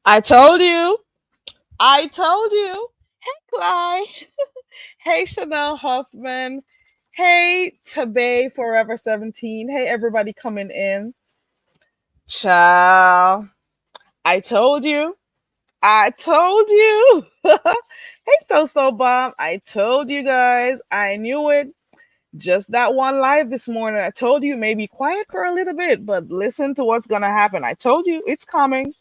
I told you. I told you. Hey, Cly. Hey, Chanel Hoffman. Hey, Tabay Forever 17. Hey, everybody coming in. Ciao. I told you. I told you. Hey, So Bomb. I told you guys. I knew it. Just that one live this morning. I told you maybe quiet for a little bit, but listen to what's going to happen. I told you it's coming.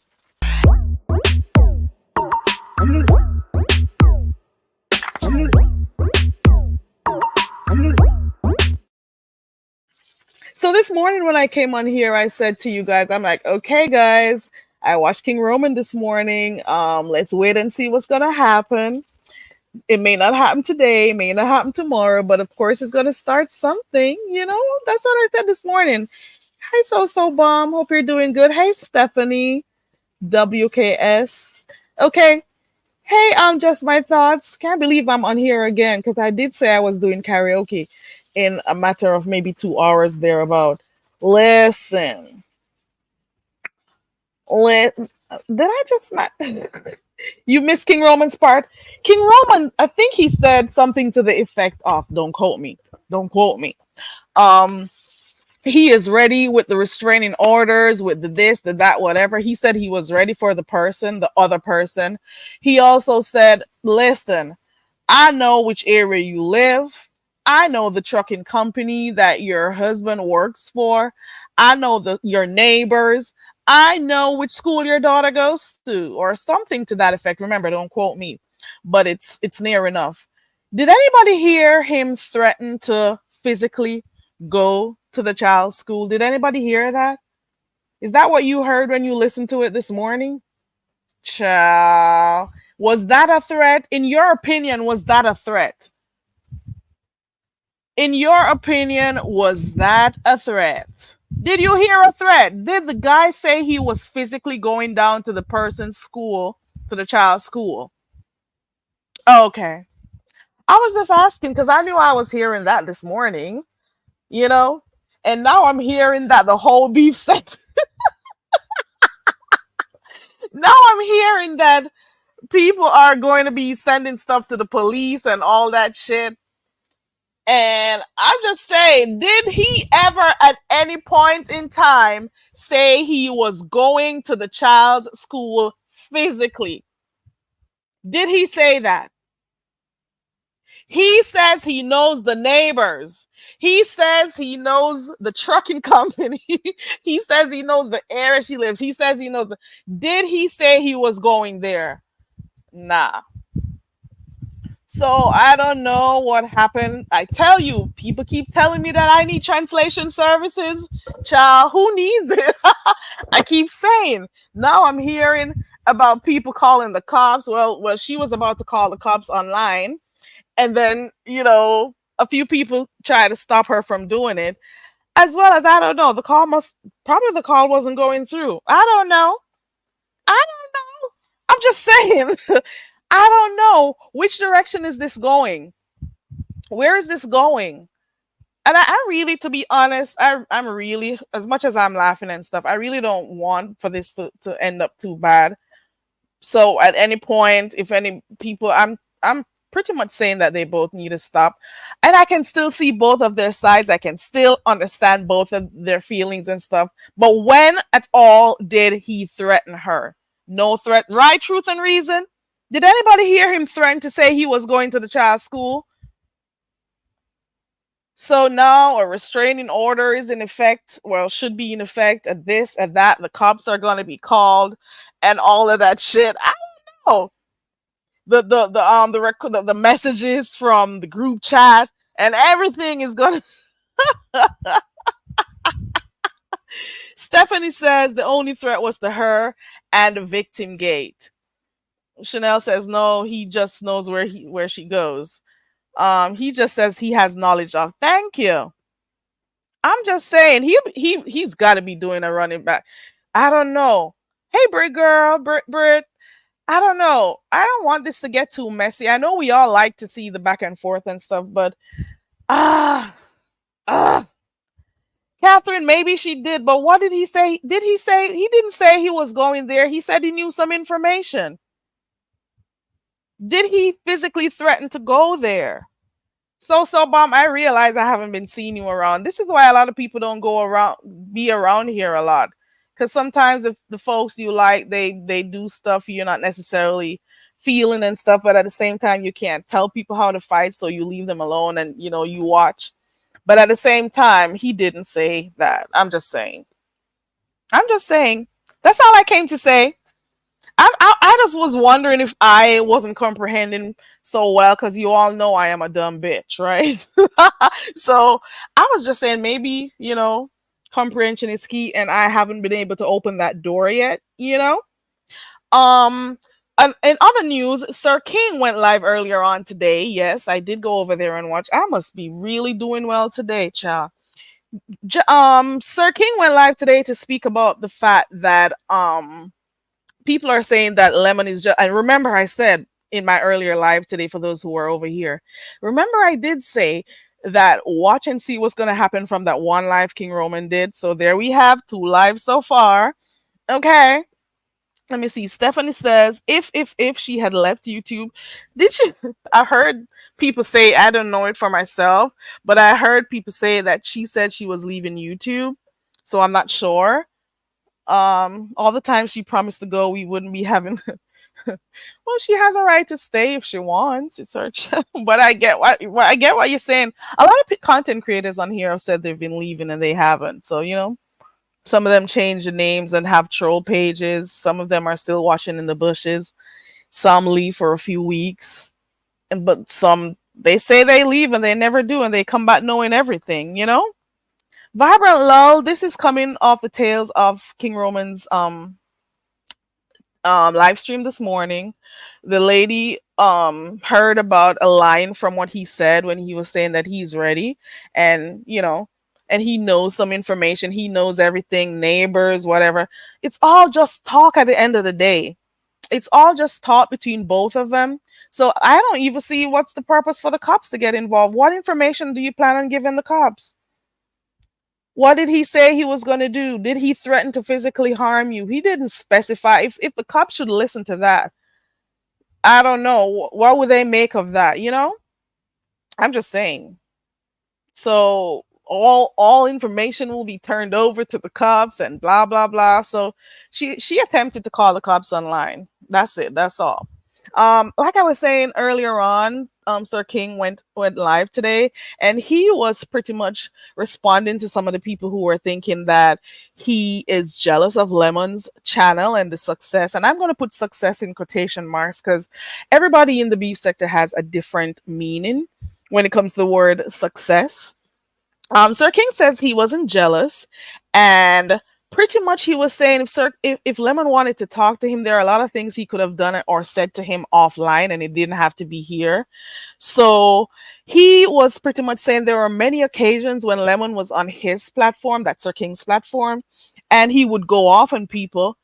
So this morning when I came on here, I said to you guys, I'm like, okay, guys, I watched King Roman this morning. Let's wait and see what's gonna happen. It may not happen today, it may not happen tomorrow, but of course it's gonna start something, you know. That's what I said this morning. Hi, So Bomb. Hope you're doing good. Hey, Stephanie, WKS. Okay. Hey, just my thoughts. Can't believe I'm on here again because I did say I was doing karaoke in a matter of maybe 2 hours thereabout. Listen, did I just not? You missed King Roman's part. King Roman, I think he said something to the effect of, "Don't quote me. Don't quote me." Um, he is ready with the restraining orders, with the this, the that, whatever. He said he was ready for the other person. He also said, listen, I know which area you live. I know the trucking company that your husband works for. I know your neighbors. I know which school your daughter goes to, or something to that effect. Remember, don't quote me, but it's near enough. Did anybody hear him threaten to physically go to the child's school? Did anybody hear that? Is that what you heard when you listened to it this morning? Child. Was that a threat? In your opinion, was that a threat? In your opinion, was that a threat? Did you hear a threat? Did the guy say he was physically going down to the person's school, to the child's school? Okay. I was just asking because I knew I was hearing that this morning, you know? And now I'm hearing that the whole beef set. Now I'm hearing that people are going to be sending stuff to the police and all that shit. And I'm just saying, did he ever at any point in time say he was going to the child's school physically? Did he say that? He says he knows the neighbors. He says he knows the trucking company. He says he knows the area she lives. He says he knows the. Did he say he was going there? Nah. So I don't know what happened. I tell you, people keep telling me that I need translation services. Child, who needs it? I keep saying. Now I'm hearing about people calling the cops. Well, she was about to call the cops online, and then a few people try to stop her from doing it. As well as I don't know, the call wasn't going through. I don't know. I don't know. I'm just saying. I don't know which direction is this going. Where is this going? And I really, to be honest, I'm really, as much as I'm laughing and stuff, I really don't want for this to end up too bad. So at any point, if any people, I'm pretty much saying that they both need to stop. And I can still see both of their sides. I can still understand both of their feelings and stuff. But when at all did he threaten her? No threat, right? Truth and reason. Did anybody hear him threaten to say he was going to the child's school? So now a restraining order is in effect, well, should be in effect at this, at that. The cops are going to be called and all of that shit. I don't know. the messages from the group chat, and everything is gonna. Stephanie says the only threat was to her and the victim gate. Chanel says no, he just knows where she goes. He just says he has knowledge of. Thank you. I'm just saying he's got to be doing a running back. I don't know. Hey, Brit girl, Brit. I don't know. I don't want this to get too messy. I know we all like to see the back and forth and stuff, but ah, ah. Catherine, maybe she did, but what did he say? Did he say he didn't say he was going there? He said he knew some information. Did he physically threaten to go there? So bomb, I realize I haven't been seeing you around. This is why a lot of people don't be around here a lot. Because sometimes if the folks you like, they do stuff you're not necessarily feeling and stuff, but at the same time you can't tell people how to fight, so you leave them alone and you watch. But at the same time, he didn't say that. I'm just saying. That's all I came to say. I just was wondering if I wasn't comprehending so well, because you all know I am a dumb bitch, right? So I was just saying maybe, comprehension is key, and I haven't been able to open that door yet, And in other news, Sir King went live earlier on today. Yes, I did go over there and watch. I must be really doing well today, child. Sir King went live today to speak about the fact that people are saying that Lemon is just, and remember I said in my earlier live today, for those who are over here, remember I did say that watch and see what's going to happen from that one live King Roman did. So there we have 2 lives so far. Okay. Let me see. Stephanie says, if she had left YouTube, did she? I heard people say, I don't know it for myself, but I heard people say that she said she was leaving YouTube. So I'm not sure. All the time she promised to go, we wouldn't be having. Well, she has a right to stay if she wants. It's her. But I get what you're saying. A lot of content creators on here have said they've been leaving and they haven't. So some of them change the names and have troll pages. Some of them are still watching in the bushes. Some leave for a few weeks. But some, they say they leave and they never do, and they come back knowing everything, Vibrant Lull, this is coming off the tails of King Roman's live stream this morning. The lady heard about a line from what he said when he was saying that he's ready, and and he knows some information. He knows everything, neighbors, whatever. It's all just talk at the end of the day. It's all just talk between both of them. So I don't even see what's the purpose for the cops to get involved. What information do you plan on giving the cops? What did he say he was going to do? Did he threaten to physically harm you? He didn't specify. If the cops should listen to that, I don't know. What would they make of that? I'm just saying. So all information will be turned over to the cops and blah blah blah. So she attempted to call the cops online. That's it. That's all. Like I was saying earlier on, Sir King went live today, and he was pretty much responding to some of the people who were thinking that he is jealous of Lemon's channel and the success. And I'm going to put success in quotation marks, because everybody in the beef sector has a different meaning when it comes to the word success. Sir King says he wasn't jealous, and pretty much he was saying if Lemon wanted to talk to him, there are a lot of things he could have done or said to him offline, and it didn't have to be here. So he was pretty much saying there were many occasions when Lemon was on his platform, that's Sir King's platform, and he would go off on people.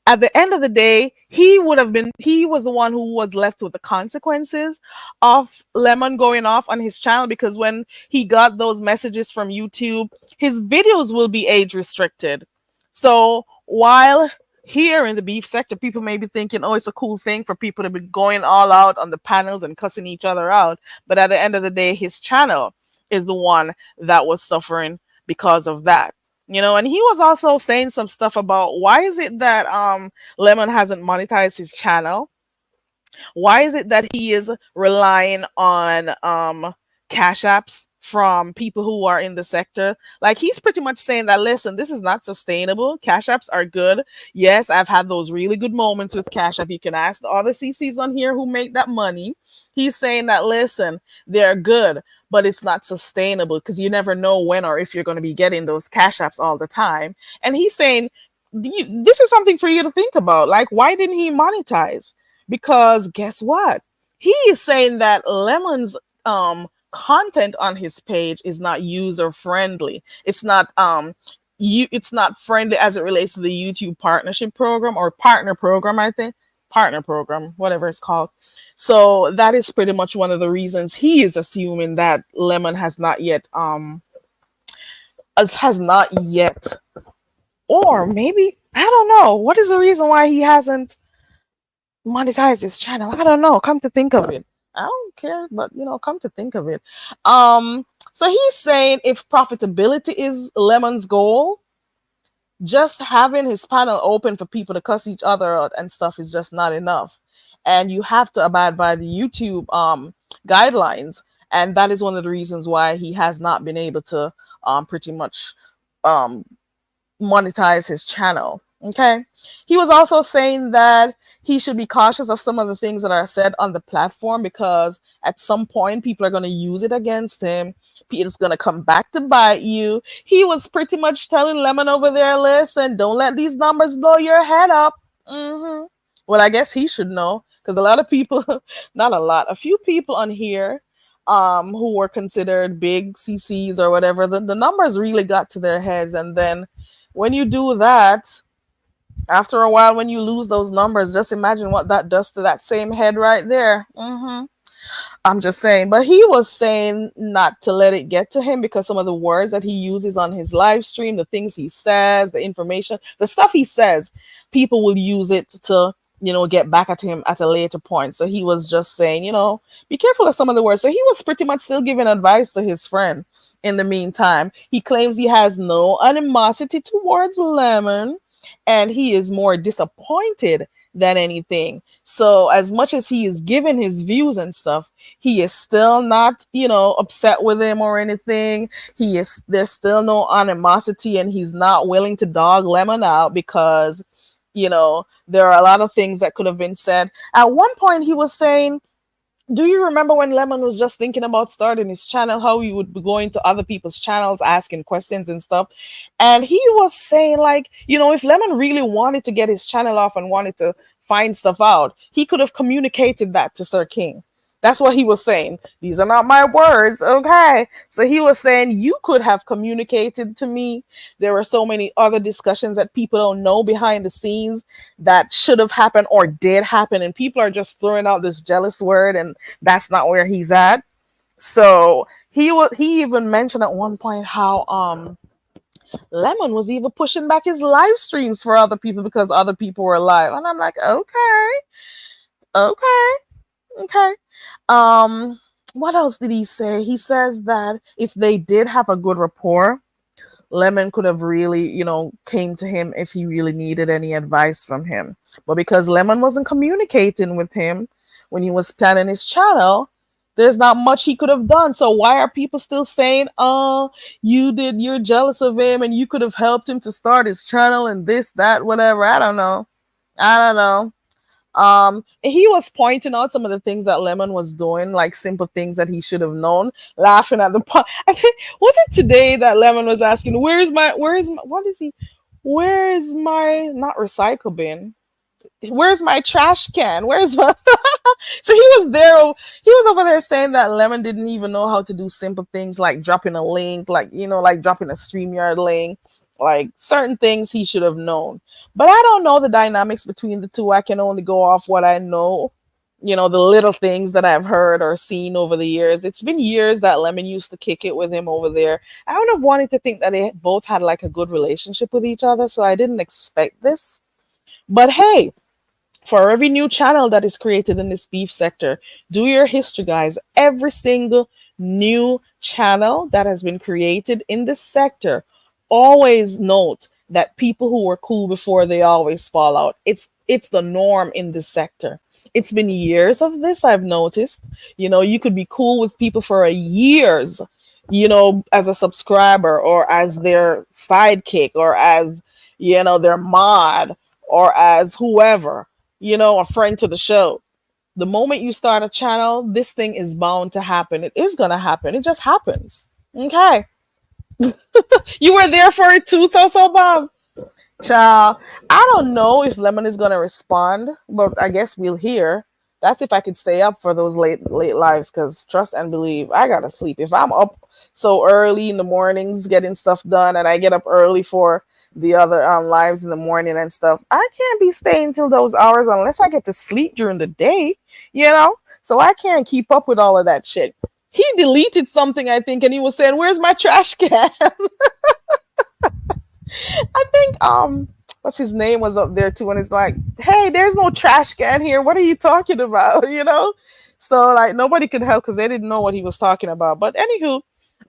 At the end of the day, he was the one who was left with the consequences of Lemon going off on his channel, because when he got those messages from YouTube, his videos will be age restricted. So while here in the beef sector, people may be thinking, oh, it's a cool thing for people to be going all out on the panels and cussing each other out. But at the end of the day, his channel is the one that was suffering because of that. And he was also saying some stuff about why is it that Lemon hasn't monetized his channel? Why is it that he is relying on cash apps from people who are in the sector. Like he's pretty much saying that, listen, this is not sustainable. Cash apps are good. Yes, I've had those really good moments with Cash App. You can ask the other CCs on here who make that money. He's saying that, listen, they're good, but it's not sustainable because you never know when or if you're going to be getting those Cash Apps all the time. And he's saying, this is something for you to think about. Like, why didn't he monetize? Because guess what? He is saying that Lemon's content on his page is not user friendly. It's not friendly as it relates to the YouTube partnership program or partner program, I think. Partner program, whatever it's called. So that is pretty much one of the reasons he is assuming that Lemon has not yet, or maybe I don't know. What is the reason why he hasn't monetized his channel? I don't know. Come to think of it. I don't care, but come to think of it. So he's saying if profitability is Lemon's goal, just having his panel open for people to cuss each other out and stuff is just not enough. And you have to abide by the YouTube guidelines. And that is one of the reasons why he has not been able to pretty much um, monetize his channel. Okay. He was also saying that he should be cautious of some of the things that are said on the platform because at some point people are going to use it against him. It's going to come back to bite you. He was pretty much telling Lemon over there, listen, don't let these numbers blow your head up. Well, I guess he should know because a lot of people, not a lot, a few people on here who were considered big CCs or whatever, the numbers really got to their heads. And then when you do that, after a while, when you lose those numbers, just imagine what that does to that same head right there. I'm just saying. But he was saying not to let it get to him because some of the words that he uses on his live stream, the things he says, the information, the stuff he says, people will use it to, get back at him at a later point. So he was just saying, be careful of some of the words. So he was pretty much still giving advice to his friend in the meantime. He claims he has no animosity towards Lemon and he is more disappointed than anything. So as much as he is giving his views and stuff, he is still not, upset with him or anything. There's still no animosity and he's not willing to dog Lemon out because, there are a lot of things that could have been said. At one point he was saying, do you remember when Lemon was just thinking about starting his channel, how he would be going to other people's channels, asking questions and stuff? And he was saying, like, if Lemon really wanted to get his channel off and wanted to find stuff out, he could have communicated that to Sir King. That's what he was saying. These are not my words, okay? So he was saying, you could have communicated to me. There were so many other discussions that people don't know behind the scenes that should have happened or did happen. And people are just throwing out this jealous word, and that's not where he's at. So he even mentioned at one point how Lemon was even pushing back his live streams for other people because other people were live. And I'm like, okay. What else did he say? He says that if they did have a good rapport, Lemon could have really, came to him if he really needed any advice from him. But because Lemon wasn't communicating with him when he was planning his channel, there's not much he could have done. So why are people still saying, oh, you're jealous of him and you could have helped him to start his channel and this, that, whatever. I don't know. He was pointing out some of the things that Lemon was doing, like simple things that he should have known, laughing at the I think, was it today that Lemon was asking, where's my not recycle bin? Where's my trash can? Where's my So he was over there saying that Lemon didn't even know how to do simple things like dropping a link, like dropping a StreamYard link, like certain things he should have known. But I don't know the dynamics between the two. I can only go off what I know, the little things that I've heard or seen over the years. It's been years that Lemon used to kick it with him over there. I would have wanted to think that they both had like a good relationship with each other, so I didn't expect this. But hey, for every new channel that is created in this beef sector, do your history, guys. Every single new channel that has been created in this sector, always note that people who were cool before, they always fall out. It's the norm in this sector. It's been years of this, I've noticed. You could be cool with people for years. as a subscriber or as their sidekick or as, their mod or as whoever, a friend to the show. The moment you start a channel, this thing is bound to happen. It is going to happen. It just happens. Okay. You were there for it too, so Bob. Child, I don't know if Lemon is gonna respond, but I guess we'll hear. That's if I could stay up for those late lives, because trust and believe, I gotta sleep. If I'm up so early in the mornings getting stuff done, and I get up early for the other lives in the morning and stuff, I can't be staying till those hours unless I get to sleep during the day, So I can't keep up with all of that shit. He deleted something, I think, and he was saying, "Where's my trash can?" I think what's his name was up there too, and it's like, hey, there's no trash can here. What are you talking about? So like nobody could help because they didn't know what he was talking about. But anywho,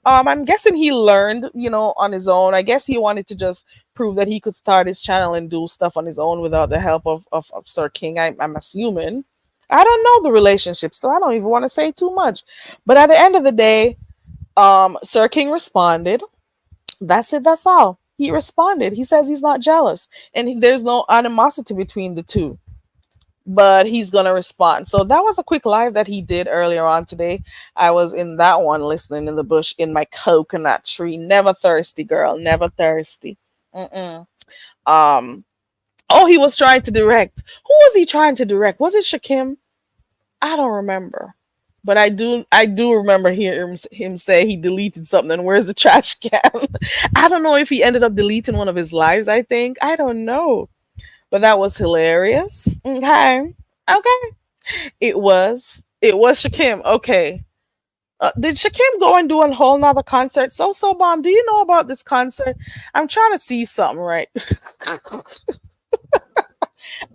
I'm guessing he learned, on his own. I guess he wanted to just prove that he could start his channel and do stuff on his own without the help of Sir King. I'm assuming. I don't know the relationship, so I don't even want to say too much. But at the end of the day, Sir King responded. That's it. That's all. He responded. He says he's not jealous and there's no animosity between the two, but he's going to respond. So that was a quick live that he did earlier on today. I was in that one listening in the bush in my coconut tree. Never thirsty, girl. Never thirsty. Mm-mm. Oh, he was trying to direct. Who was he trying to direct? Was it Shakim? I don't remember. But I do remember hearing him say he deleted something. Where's the trash can? I don't know if he ended up deleting one of his lives, I think. I don't know. But that was hilarious. Okay. Okay. It was Shakim. Okay. Did Shakim go and do a whole nother concert? So Bomb, do you know about this concert? I'm trying to see something, right?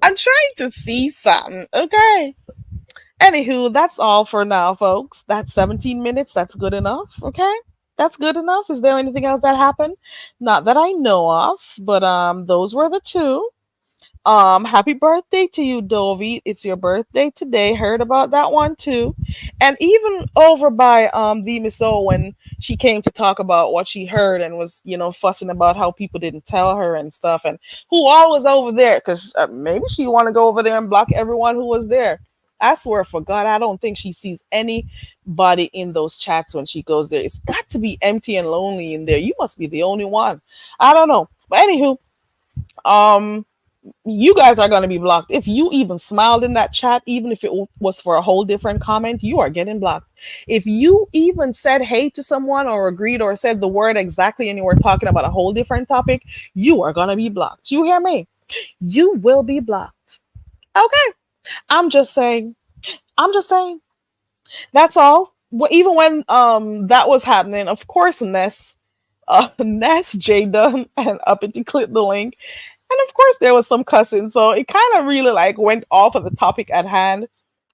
I'm trying to see something. Okay. Anywho, that's all for now, folks. That's 17 minutes. That's good enough. Okay. That's good enough. Is there anything else that happened? Not that I know of, but those were the two. Happy birthday to you, Dovey. It's your birthday today. Heard about that one too. And even over by the Miss O, when she came to talk about what she heard and was, fussing about how people didn't tell her and stuff, and who all was over there, because maybe she want to go over there and block everyone who was there. I swear for God, I don't think she sees anybody in those chats when she goes there. It's got to be empty and lonely in there. You must be the only one. I don't know. But anywho, um, you guys are going to be blocked. If you even smiled in that chat, even if it was for a whole different comment, you are getting blocked. If you even said hey to someone or agreed or said the word exactly and you were talking about a whole different topic, you are going to be blocked. You hear me? You will be blocked. Okay. I'm just saying. I'm just saying. That's all. Well, even when that was happening, of course, Ness, J Dunn, and Uppity clicked the link. And of course, there was some cussing. So it kind of really like went off of the topic at hand.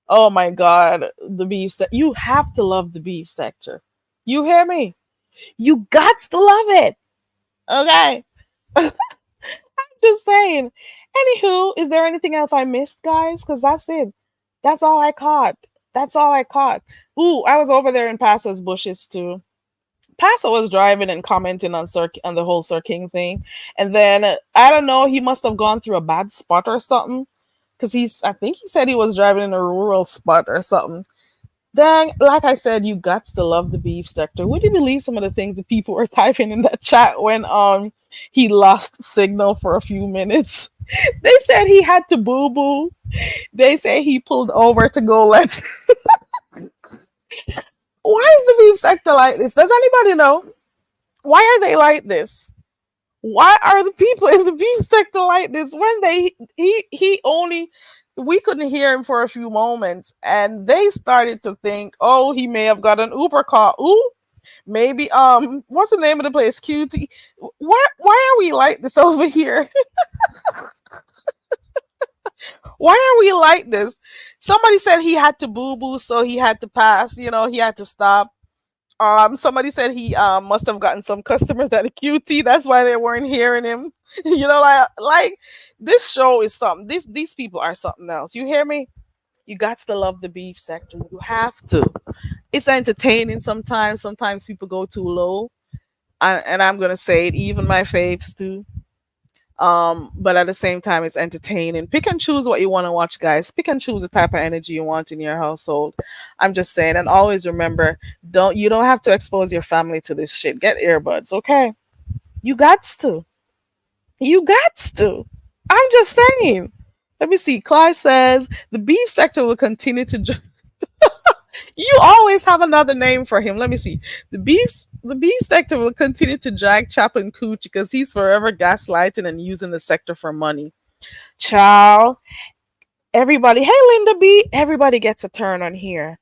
Oh my God, the beef sector. You have to love the beef sector. You hear me? You got to love it. Okay. I'm just saying. Anywho, is there anything else I missed, guys? Because that's it. That's all I caught. That's all I caught. Ooh, I was over there in Pasa's bushes too. Pasa was driving and commenting on the whole Sir King thing, and then I don't know, he must have gone through a bad spot or something, because I think he said he was driving in a rural spot or something. Dang, like I said, you got to love the beef sector. Would you believe some of the things that people were typing in that chat when he lost signal for a few minutes? They said he had to boo boo. They say he pulled over to go let. Why is the beef sector like this? Does anybody know? Why are they like this? Why are the people in the beef sector like this? When he only, we couldn't hear him for a few moments, and they started to think, oh, he may have got an Uber call. Ooh, maybe what's the name of the place? QT. Why are we like this over here? Why are we like this? Somebody said he had to boo boo, so he had to pass. He had to stop. Somebody said he must have gotten some customers at the QT. That's why they weren't hearing him. Like this show is something. These people are something else. You hear me? You got to love the beef sector. You have to. It's entertaining sometimes. Sometimes people go too low. And I'm gonna say it, even my faves too. But at the same time, it's entertaining. Pick and choose what you want to watch, guys. Pick and choose the type of energy you want in your household. I'm just saying, and always remember, don't have to expose your family to this shit. Get earbuds, okay? You got to. You got to. I'm just saying. Let me see. Clyde says the beef sector will continue to. You always have another name for him. Let me see. The beef sector will continue to drag Chaplain Cooch because he's forever gaslighting and using the sector for money. Child, everybody. Hey, Linda B. Everybody gets a turn on here.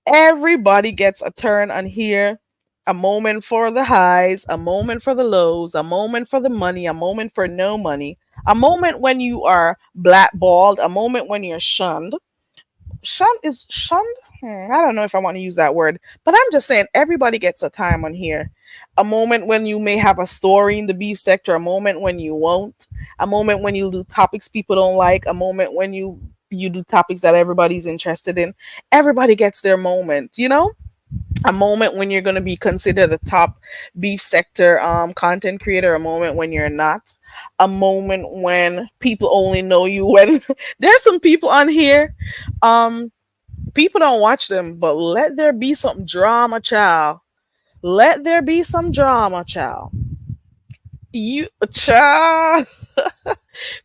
Everybody gets a turn on here. A moment for the highs, a moment for the lows, a moment for the money, a moment for no money, a moment when you are blackballed, a moment when you're shunned. Shunned? I don't know if I want to use that word, but I'm just saying everybody gets a time on here. A moment when you may have a story in the beef sector, a moment when you won't, a moment when you do topics people don't like, a moment when you do topics that everybody's interested in. Everybody gets their moment, you know? A moment when you're going to be considered the top beef sector content creator, a moment when you're not, a moment when people only know you when there's some people on here, um people don't watch them, but let there be some drama, child. Let there be some drama, child. You child.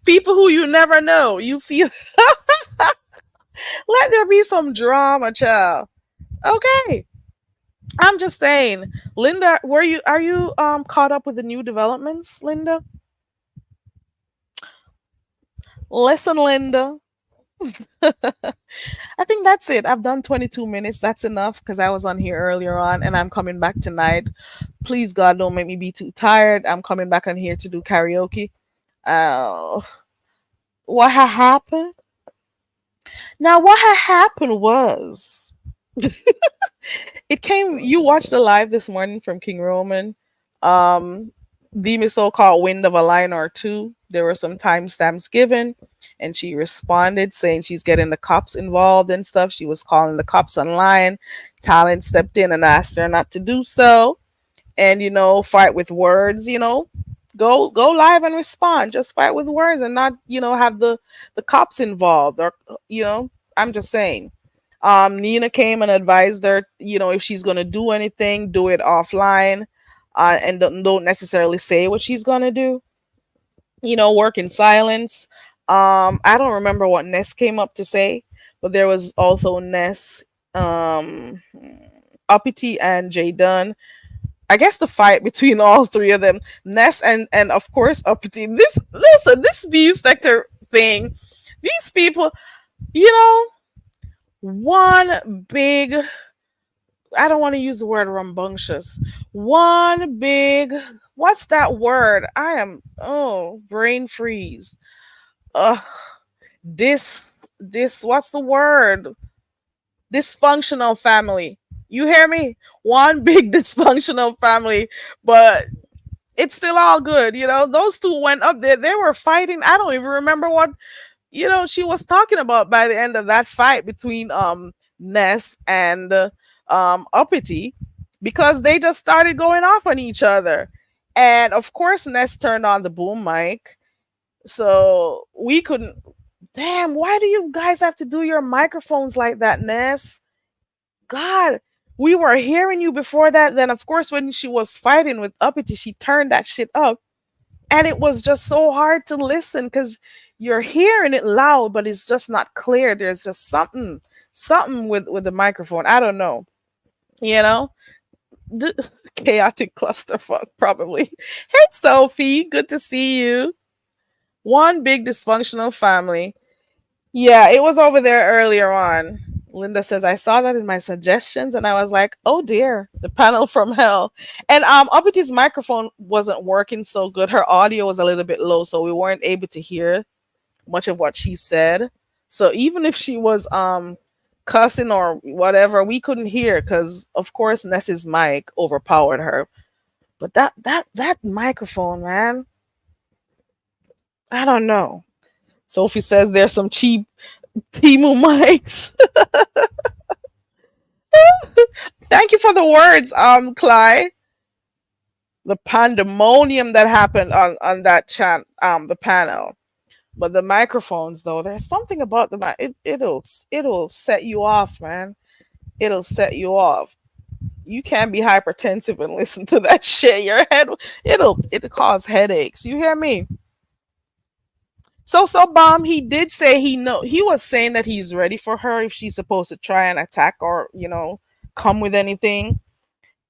People who you never know, you see. Let there be some drama, child. Okay, I'm just saying. Linda, are you caught up with the new developments, Linda? Listen, Linda. I think that's it. I've done 22 minutes. That's enough because I was on here earlier on and I'm coming back tonight. Please, God, don't make me be too tired. I'm coming back on here to do karaoke. Uh, what had happened? Now, what had happened was it came. You watched the live this morning from King Roman. Um, the so-called wind of a line or two. There were some timestamps given, and she responded saying she's getting the cops involved and stuff. She was calling the cops online. Talent stepped in and asked her not to do so, and fight with words. Go live and respond. Just fight with words and not have the cops involved or I'm just saying. Nina came and advised her, if she's going to do anything, do it offline, and don't necessarily say what she's going to do. Work in silence. I don't remember what Ness came up to say, but there was also Ness, Uppity, and Jay Dunn. I guess the fight between all three of them, Ness and of course Uppity. This view sector thing, these people, you know, one big, I don't want to use the word rambunctious. One big, what's that word? Brain freeze. Ugh, this, what's the word? Dysfunctional family. You hear me? One big dysfunctional family, but it's still all good. Those two went up there. They were fighting. I don't even remember what she was talking about by the end of that fight between Ness and Uppity, because they just started going off on each other. And of course Ness turned on the boom mic. So we couldn't. Damn, why do you guys have to do your microphones like that, Ness? God, we were hearing you before that. Then, of course, when she was fighting with Uppity, she turned that shit up. And it was just so hard to listen because you're hearing it loud, but it's just not clear. There's just something with the microphone. I don't know. You know? Chaotic clusterfuck, probably. Hey, Sophie. Good to see you. One big dysfunctional family. Yeah, it was over there earlier on. Linda says, I saw that in my suggestions and I was like, oh dear, the panel from hell. And Upity's microphone wasn't working so good. Her audio was a little bit low, so we weren't able to hear much of what she said. So even if she was cussing or whatever, we couldn't hear because of course Ness's mic overpowered her. But that microphone, man, I don't know. Sophie says there's some cheap Timu mics. Thank you for the words, Cly. The pandemonium that happened on that chat, the panel. But the microphones, though, there's something about it'll set you off, man. It'll set you off. You can't be hypertensive and listen to that shit. Your head, it'll cause headaches. You hear me? So bomb. He did say he was saying that he's ready for her if she's supposed to try and attack or come with anything.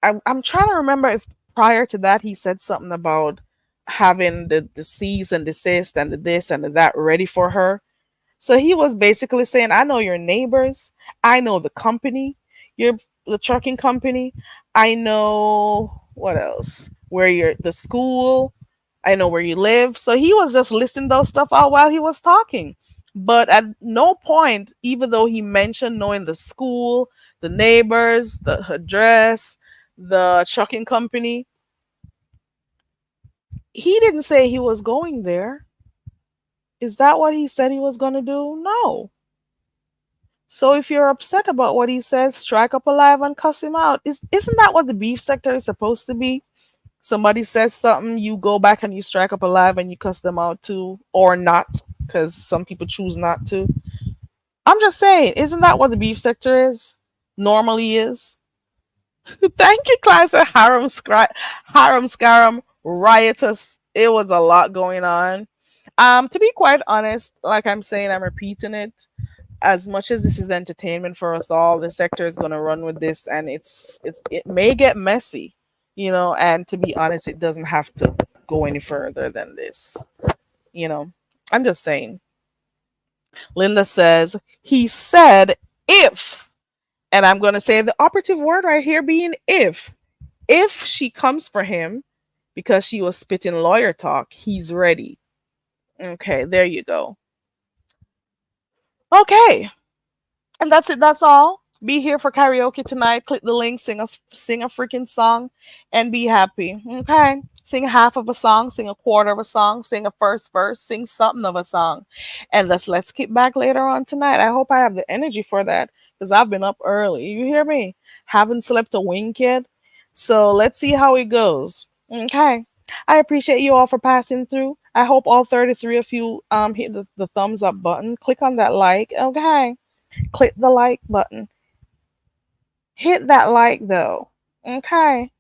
I'm trying to remember if prior to that he said something about having the cease and desist and the this and the that ready for her. So he was basically saying, I know your neighbors, I know the company, your the trucking company, I know what else, where you're the school, I know where you live. So he was just listing those stuff out while he was talking. But at no point, even though he mentioned knowing the school, the neighbors, the address, the trucking company, he didn't say he was going there. Is that what he said he was going to do? No. So if you're upset about what he says, strike up a live and cuss him out. Isn't that what the beef sector is supposed to be? Somebody says something, you go back and you strike up a live and you cuss them out too, or not, because some people choose not to. I'm just saying, isn't that what the beef sector is? Normally is. Thank you, class at Harem Scarum, riotous. It was a lot going on. To be quite honest, like I'm saying, I'm repeating it. As much as this is entertainment for us all, the sector is going to run with this, and it may get messy, and to be honest, it doesn't have to go any further than this. I'm just saying. Linda says he said if, and I'm going to say the operative word right here being if she comes for him because she was spitting lawyer talk, he's ready. Okay, there you go. Okay, and that's it. That's all. Be here for karaoke tonight. Click the link, sing a freaking song, and be happy. Okay, sing half of a song, sing a quarter of a song, sing a first verse, sing something of a song, and let's keep back later on tonight. I hope I have the energy for that because I've been up early. You hear me? Haven't slept a wink yet, so let's see how it goes. Okay. I appreciate you all for passing through. I hope all 33 of you hit the thumbs up button. Click on that like. Okay. Click the like button. Hit that like though. Okay.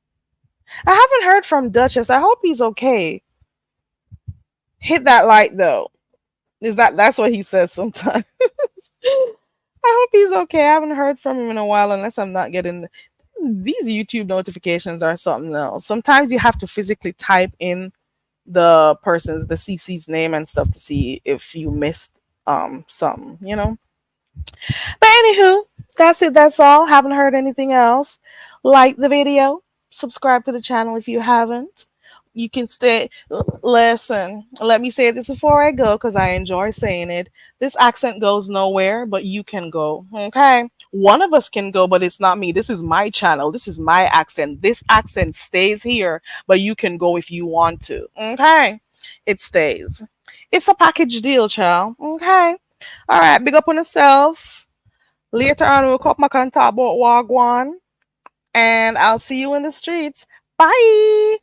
I haven't heard from Duchess. I hope he's okay. Hit that like though. That's what he says sometimes. I hope he's okay. I haven't heard from him in a while unless I'm not getting these YouTube notifications are something else. Sometimes you have to physically type in the CC's name and stuff to see if you missed something. But anywho, that's it. That's all. Haven't heard anything else. Like the video. Subscribe to the channel if you haven't. You can stay. Listen, let me say this before I go because I enjoy saying it. This accent goes nowhere, but you can go. Okay? One of us can go, but it's not me. This is my channel. This is my accent. This accent stays here, but you can go if you want to. Okay? It stays. It's a package deal, child. Okay? All right. Big up on yourself. Later on, we'll come back and talk about Wagwan. And I'll see you in the streets. Bye.